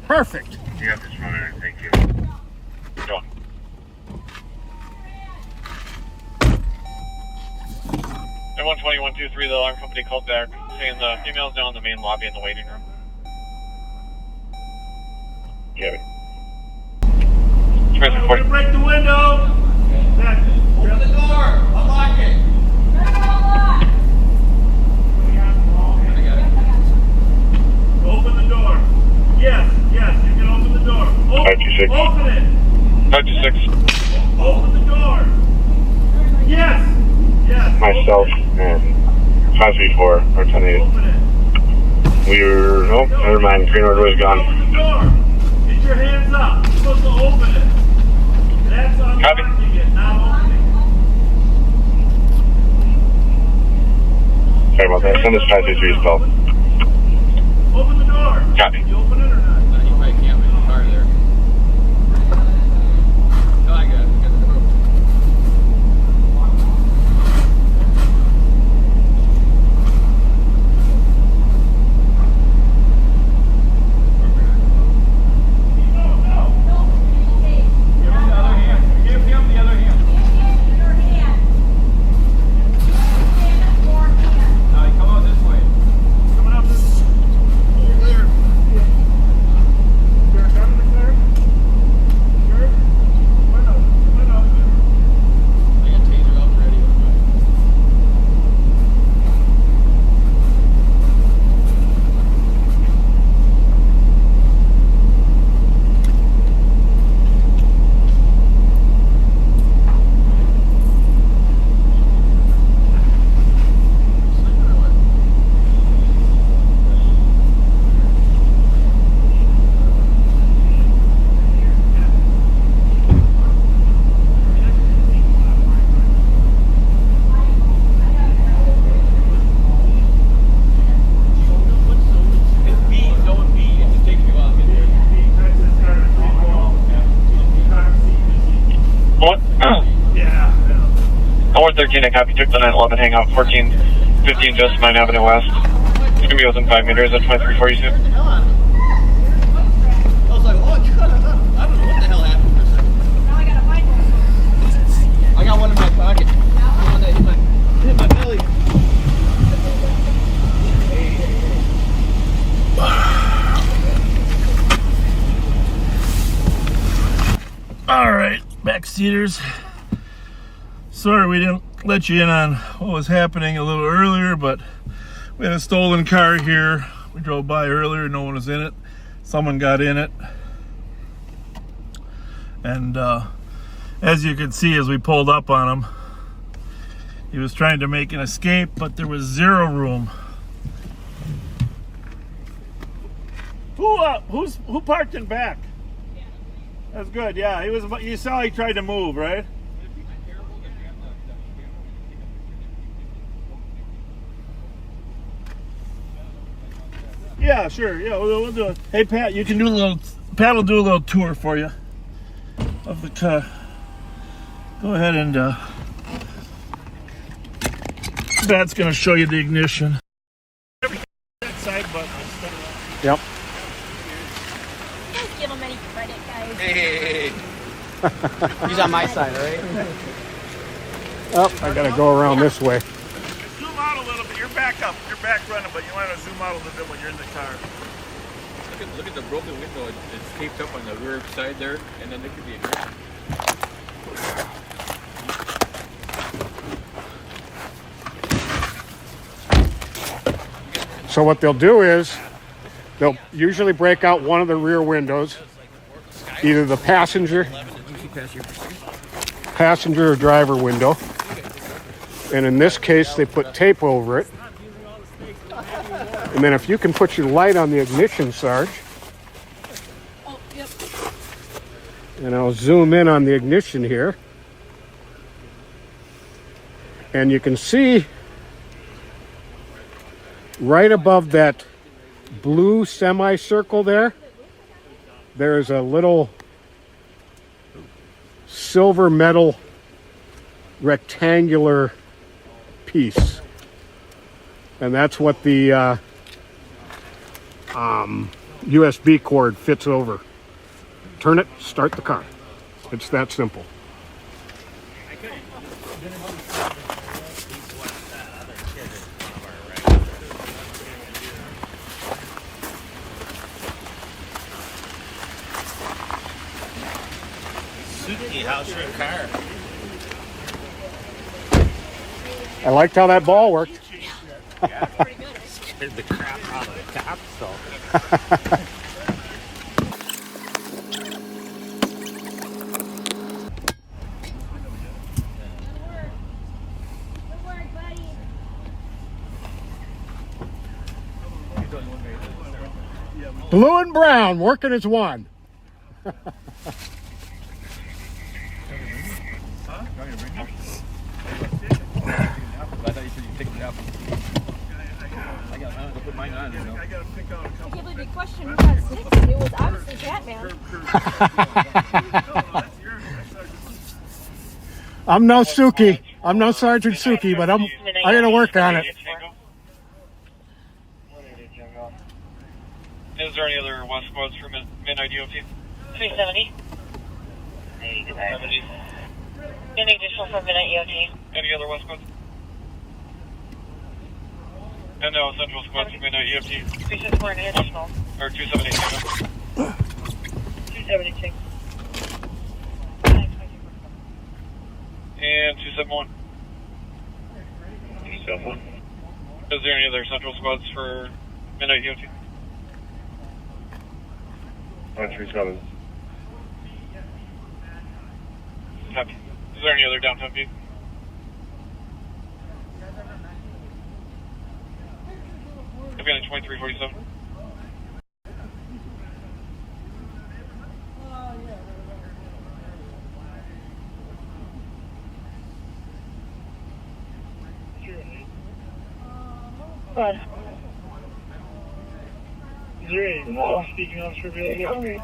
Perfect. Yeah, just running. Thank you. Go. At 120-123, the alarm company called back, saying the female's down in the main lobby in the waiting room. Yeah. We're gonna break the window. Open the door. Unlock it. Open the door. Yes, you can open the door. 526. Open it. 526. Open the door. Yes. Myself and 534 or 10-8. Open it. We were, nope, never mind. Green order was gone. Open the door. Get your hands up. You're supposed to open it. That's unlocking it, not opening. Sorry about that. Send us 523 spell. Open the door. Copy. Can you open it or not? No, you probably can't with the car there. No, I got it. I got the door. What? Yeah. 113, I copy. Took the 911 hangout, 1415 Just 9 Avenue West. It's going to be within 5 meters at 2342. I was like, oh, God, I don't know what the hell happened for a second. Now I gotta find one. I got one in my pocket. One that hit my belly. All right, backseaters. Sorry we didn't let you in on what was happening a little earlier, but we had a stolen car here. We drove by earlier, no one was in it. Someone got in it. And as you could see as we pulled up on him, he was trying to make an escape, but there was zero room. Who parked in back? That's good, yeah. He was. You saw he tried to move, right? Yeah, sure. Yeah, we'll do it. Hey, Pat, you can do a little. Pat will do a little tour for you of the car. Go ahead and. Pat's gonna show you the ignition. That side button. Yep. Don't give him any credit, guys. Hey. He's on my side, all right? Oh, I gotta go around this way. Zoom out a little bit. You're back up. You're back running, but you want to zoom out a little bit when you're in the car. Look at the broken window. It's taped up on the rear side there, and then there could be a ignition. So what they'll do is they'll usually break out one of the rear windows, either the passenger or driver window. And in this case, they put tape over it. And then if you can put your light on the ignition, Sarge. Oh, yep. And I'll zoom in on the ignition here. And you can see right above that blue semicircle there's a little silver metal rectangular piece. And that's what the USB cord fits over. Turn it, start the car. It's that simple. Suki, how's your car? I liked how that ball worked. Scared the crap out of the cop, so. Good work, buddy. Blue and brown working as one. I thought you said you picked it up. I got to put mine on, you know. I gotta pick out a I couple. can't believe you questioned who got six, and it was obviously Batman. I'm no Suki. I'm no Sergeant Suki, but I'm gonna work on it. Is there any other West squads for Midnight DOT? 370. 70. Any additional for Midnight EOT? Any other West squads? And no Central squads for Midnight EOT. 364 and additional. Or 272. 272. And 271. 271. Is there any other Central squads for Midnight DOT? 137. Copy. Is there any other downtown view? I've got a 2347. Good. Is there any speaking officer available?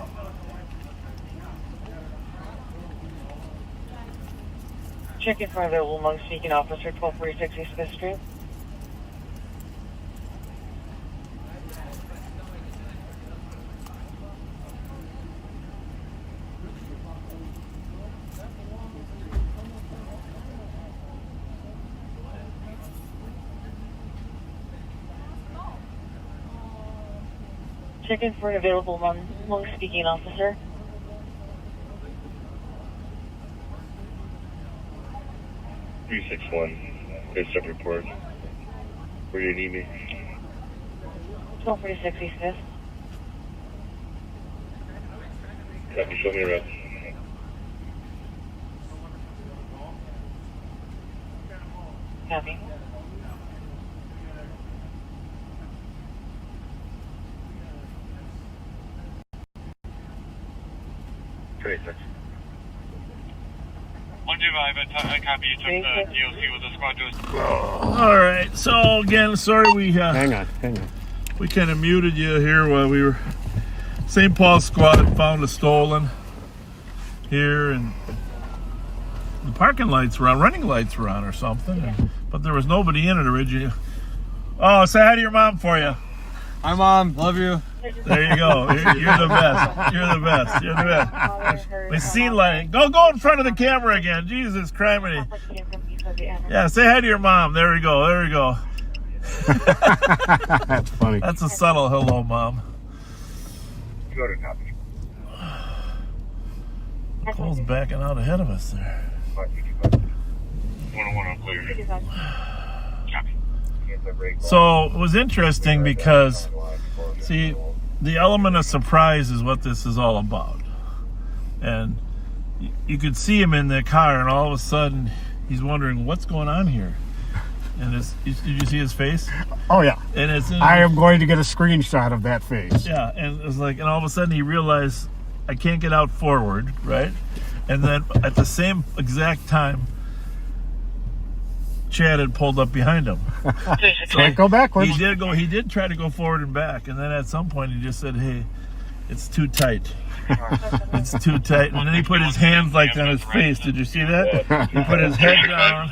Checking for available among speaking officer 1246 East 5th Street. Checking for an available among speaking officer. Three 6-1. There's a report. Where do you need me? 1246 East 5th. Copy, show me around. Copy. Great, thanks. 125, I copy. You took the DOC with the squad to us. All right. So again, sorry we Hang on. we kind of muted you here while we were. St. Paul squad found a stolen here, and the parking lights were on, running lights were on or something, but there was nobody in it originally. Oh, say hi to your mom for you. Hi, Mom. Love you. There you go. You're the best. You're the best. You're the best. We seen lighting. Go in front of the camera again. Jesus Christ. Yeah, say hi to your mom. There we go. There we go. That's funny. That's a subtle hello, Mom. Go to copy. Cole's backing out ahead of us there. 101 on clear. Copy. So it was interesting because, see, the element of surprise is what this is all about. And you could see him in the car, and all of a sudden he's wondering what's going on here. And did you see his face? Oh yeah. And I am going to get a screenshot of that face. Yeah, and it was like, and all of a sudden he realized I can't get out forward, right? And then at the same exact time, Chad had pulled up behind him. So Can't go backwards. He did try to go forward and back, and then at some point he just said, "Hey, it's too tight. It's too tight." And then he put his hands like on his face. Did you see that? He put his head down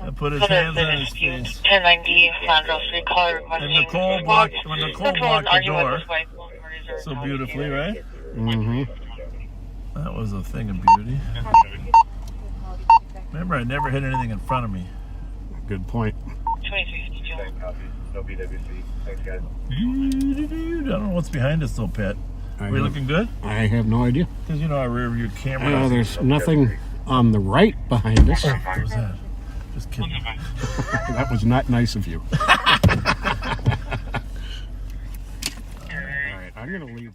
and put his hands on his face. 1090 Flandreau Street, caller And Nicole blocked the door. So beautifully, right? Mm-hmm. That was a thing of beauty. Remember, I never hit anything in front of me. Good point. 2352. No BWC. Thanks, guys. I don't know what's behind us though, Pat. We looking good? I have no idea. Because you know our rear view camera. There's nothing on the right behind us. What was that? Just kidding. That was not nice of you. All right, I'm going to leave.